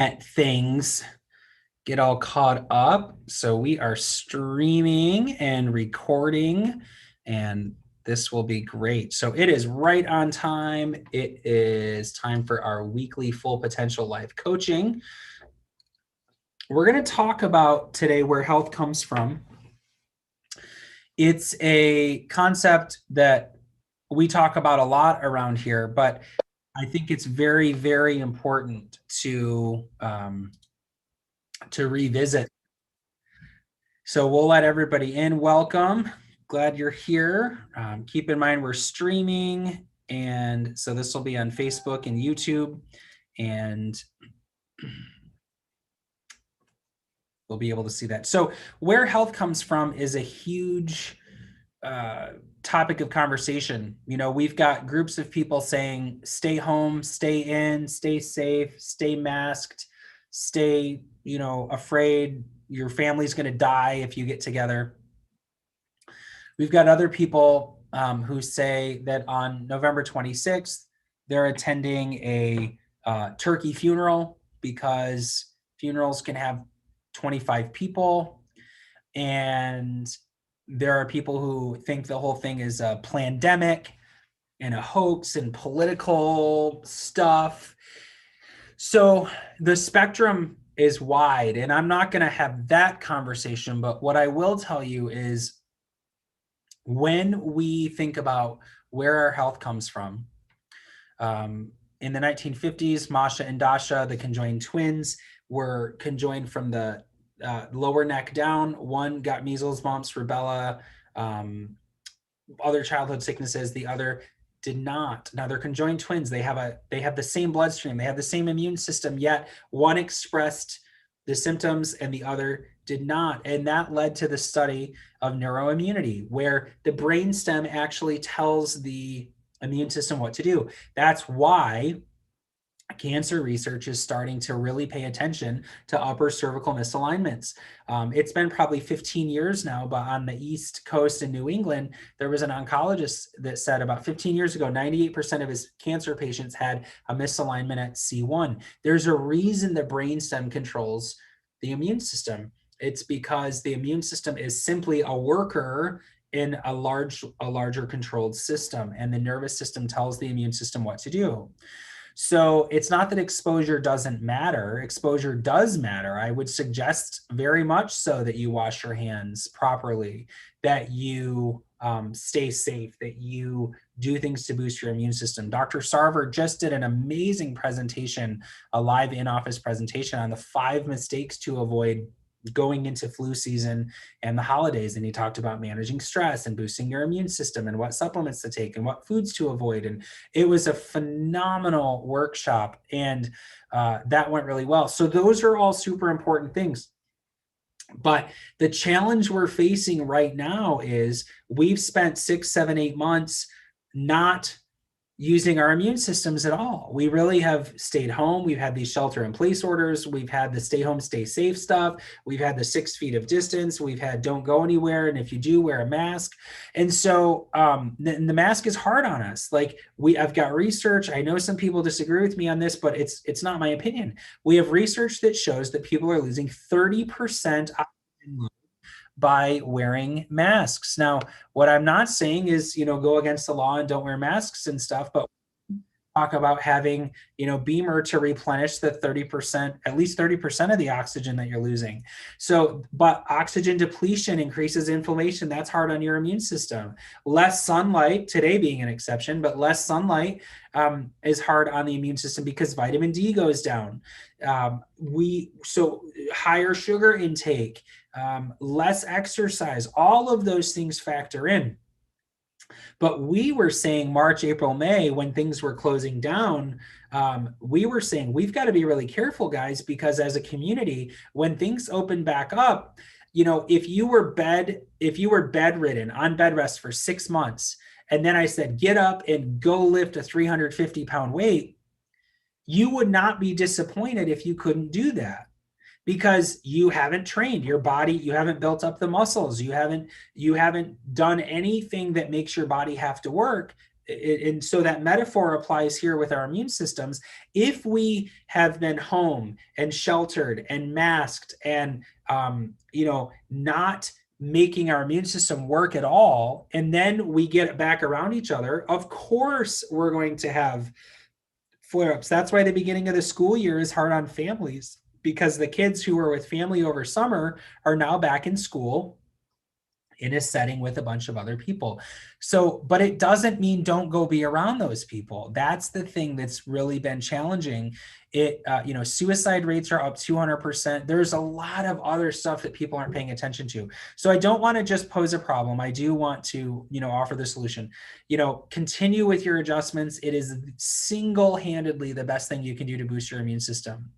At things get all caught up. So we are streaming and recording, and this will be great. So it is right on time. It is time for our weekly Full Potential Life coaching. We're going to talk about today where health comes from. It's a concept that we talk about a lot around here, but I think it's very, very important to revisit. So we'll let everybody in. Welcome. Glad you're here. Keep in mind we're streaming, and so this will be on Facebook and YouTube, and we'll be able to see that. So where health comes from is a huge topic of conversation. You know, we've got groups of people saying, stay home, stay in, stay safe, stay masked, stay, afraid your family's going to die if you get together. We've got other people who say that on November 26th, they're attending a turkey funeral because funerals can have 25 people. And there are people who think the whole thing is a pandemic and a hoax and political stuff. So the spectrum is wide, and I'm not going to have that conversation. But what I will tell you is when we think about where our health comes from, in the 1950s, Masha and Dasha, the conjoined twins, were conjoined from the lower neck down. One got measles, mumps, rubella, other childhood sicknesses. The other did not. Now they're conjoined twins. They have the same bloodstream. They have the same immune system, yet one expressed the symptoms and the other did not. And that led to the study of neuroimmunity, where the brainstem actually tells the immune system what to do. That's why cancer research is starting to really pay attention to upper cervical misalignments. It's been probably 15 years now, but on the East Coast in New England, there was an oncologist that said about 15 years ago, 98% of his cancer patients had a misalignment at C1. There's a reason the brainstem controls the immune system. It's because the immune system is simply a worker in a larger controlled system, and the nervous system tells the immune system what to do. So it's not that exposure doesn't matter. Exposure does matter. I would suggest very much so that you wash your hands properly, that you stay safe, that you do things to boost your immune system. Dr. Sarver just did an amazing presentation, a live in-office presentation on the 5 mistakes to avoid going into flu season and the holidays. And he talked about managing stress and boosting your immune system and what supplements to take and what foods to avoid. And it was a phenomenal workshop, and that went really well. So those are all super important things. But the challenge we're facing right now is we've spent 6, 7, 8 months not using our immune systems at all. We really have stayed home. We've had these shelter in place orders. We've had the stay home, stay safe stuff. We've had the 6 feet of distance. We've had don't go anywhere. And if you do, wear a mask. And so the mask is hard on us. Like I've got research. I know some people disagree with me on this, but it's not my opinion. We have research that shows that people are losing 30% oxygen load by wearing masks. Now, what I'm not saying is, go against the law and don't wear masks and stuff, but talk about having, Beamer to replenish the 30%, at least 30% of the oxygen that you're losing. So, but oxygen depletion increases inflammation. That's hard on your immune system. Less sunlight, today being an exception, but less sunlight is hard on the immune system because vitamin D goes down. So higher sugar intake, less exercise, all of those things factor in. But we were saying March, April, May, when things were closing down, we were saying we've got to be really careful, guys, because as a community, when things open back up, if you were bedridden on bed rest for 6 months, and then I said, get up and go lift a 350-pound weight, you would not be disappointed if you couldn't do that, because you haven't trained your body, you haven't built up the muscles, you haven't done anything that makes your body have to work. and so that metaphor applies here with our immune systems. If we have been home and sheltered and masked and not making our immune system work at all, and then we get back around each other, of course we're going to have flare-ups. That's why the beginning of the school year is hard on families, because the kids who were with family over summer are now back in school in a setting with a bunch of other people. So, but it doesn't mean don't go be around those people. That's the thing that's really been challenging. Suicide rates are up 200%. There's a lot of other stuff that people aren't paying attention to. So I don't want to just pose a problem. I do want to, offer the solution. Continue with your adjustments. It is single-handedly the best thing you can do to boost your immune system.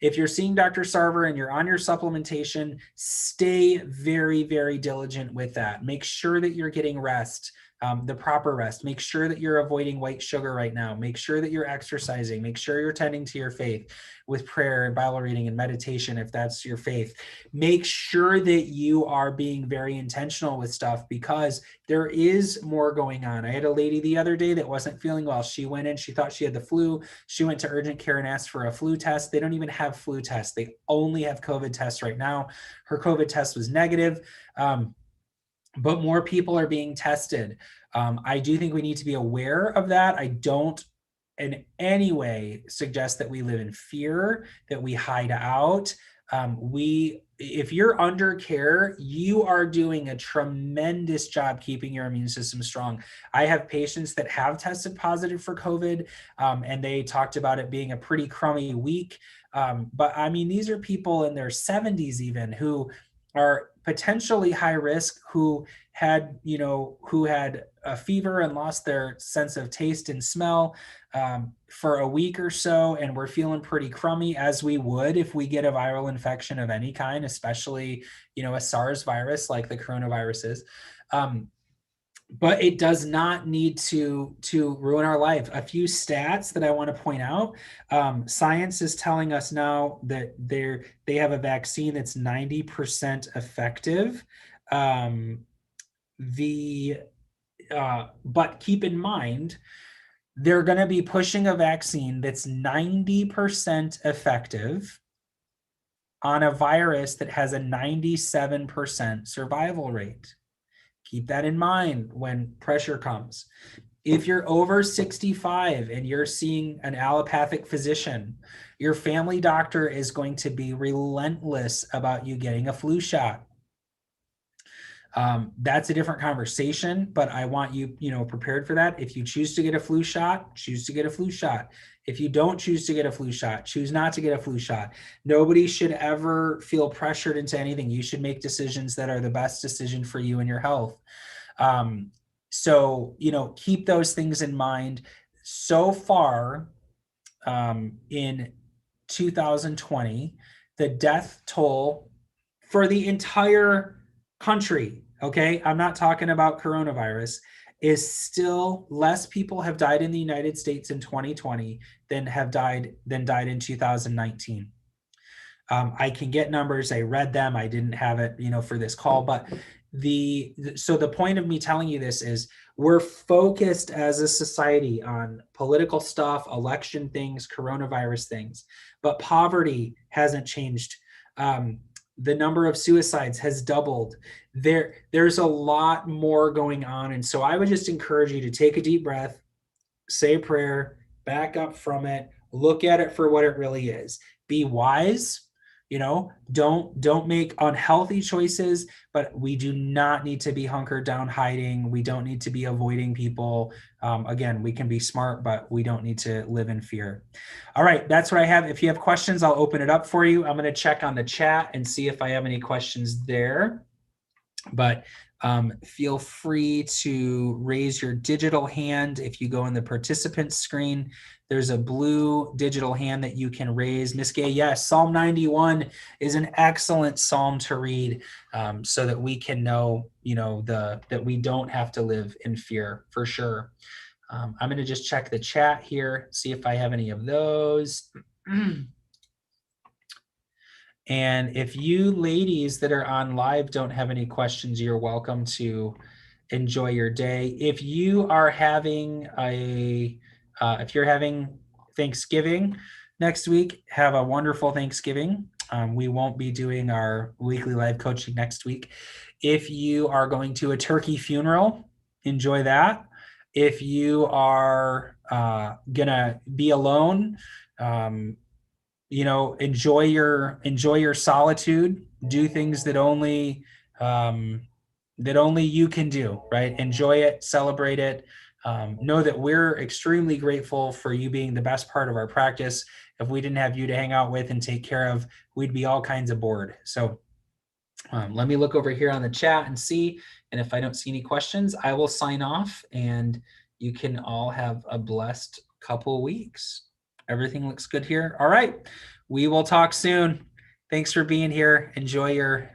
If you're seeing Dr. Sarver and you're on your supplementation, stay very, very diligent with that. Make sure that you're getting rest, the proper rest. Make sure that you're avoiding white sugar right now. Make sure that you're exercising. Make sure you're tending to your faith with prayer and Bible reading and meditation, if that's your faith. Make sure that you are being very intentional with stuff, because there is more going on. I had a lady the other day that wasn't feeling well. She went in, she thought she had the flu. She went to urgent care and asked for a flu test. They don't even have flu tests. They only have COVID tests right now. Her COVID test was negative. But more people are being tested. I do think we need to be aware of that. I don't in any way suggest that we live in fear, that we hide out. If you're under care, you are doing a tremendous job keeping your immune system strong. I have patients that have tested positive for COVID, and they talked about it being a pretty crummy week. But I mean, these are people in their 70s even who are potentially high risk, who had a fever and lost their sense of taste and smell for a week or so, and we're feeling pretty crummy, as we would if we get a viral infection of any kind, especially a SARS virus like the coronavirus is. But it does not need to ruin our life. A few stats that I want to point out. Science is telling us now that they have a vaccine that's 90% effective. But keep in mind, they're going to be pushing a vaccine that's 90% effective on a virus that has a 97% survival rate. Keep that in mind when pressure comes. If you're over 65 and you're seeing an allopathic physician, your family doctor is going to be relentless about you getting a flu shot. That's a different conversation, but I want you, prepared for that. If you choose to get a flu shot, choose to get a flu shot. If you don't choose to get a flu shot, choose not to get a flu shot. Nobody should ever feel pressured into anything. You should make decisions that are the best decision for you and your health. So, keep those things in mind. So far, in 2020, the death toll for the entire country, okay, I'm not talking about coronavirus, is still less people have died in the United States in 2020 than died in 2019. I can get numbers. I read them. I didn't have it, for this call, but so the point of me telling you this is we're focused as a society on political stuff, election things, coronavirus things, but poverty hasn't changed. The number of suicides has doubled. There's a lot more going on. And so I would just encourage you to take a deep breath, say a prayer, back up from it, look at it for what it really is. Be wise, don't make unhealthy choices, but we do not need to be hunkered down hiding. We don't need to be avoiding people. Again, we can be smart, but we don't need to live in fear. All right, that's what I have. If you have questions, I'll open it up for you. I'm going to check on the chat and see if I have any questions there. But feel free to raise your digital hand. If you go in the participant screen, there's a blue digital hand that you can raise. Miss Gay, yes, Psalm 91 is an excellent psalm to read, so that we can know, that we don't have to live in fear, for sure. I'm going to just check the chat here, see if I have any of those. And if you ladies that are on live don't have any questions, you're welcome to enjoy your day. If you are having if you're having Thanksgiving next week, have a wonderful Thanksgiving. We won't be doing our weekly live coaching next week. If you are going to a turkey funeral, enjoy that. If you are gonna be alone, enjoy your solitude. Do things um, that only you can do, right? Enjoy it, celebrate it. Know that we're extremely grateful for you being the best part of our practice. If we didn't have you to hang out with and take care of, we'd be all kinds of bored. So let me look over here on the chat and see. And if I don't see any questions, I will sign off and you can all have a blessed couple weeks. Everything looks good here. All right. We will talk soon. Thanks for being here. Enjoy your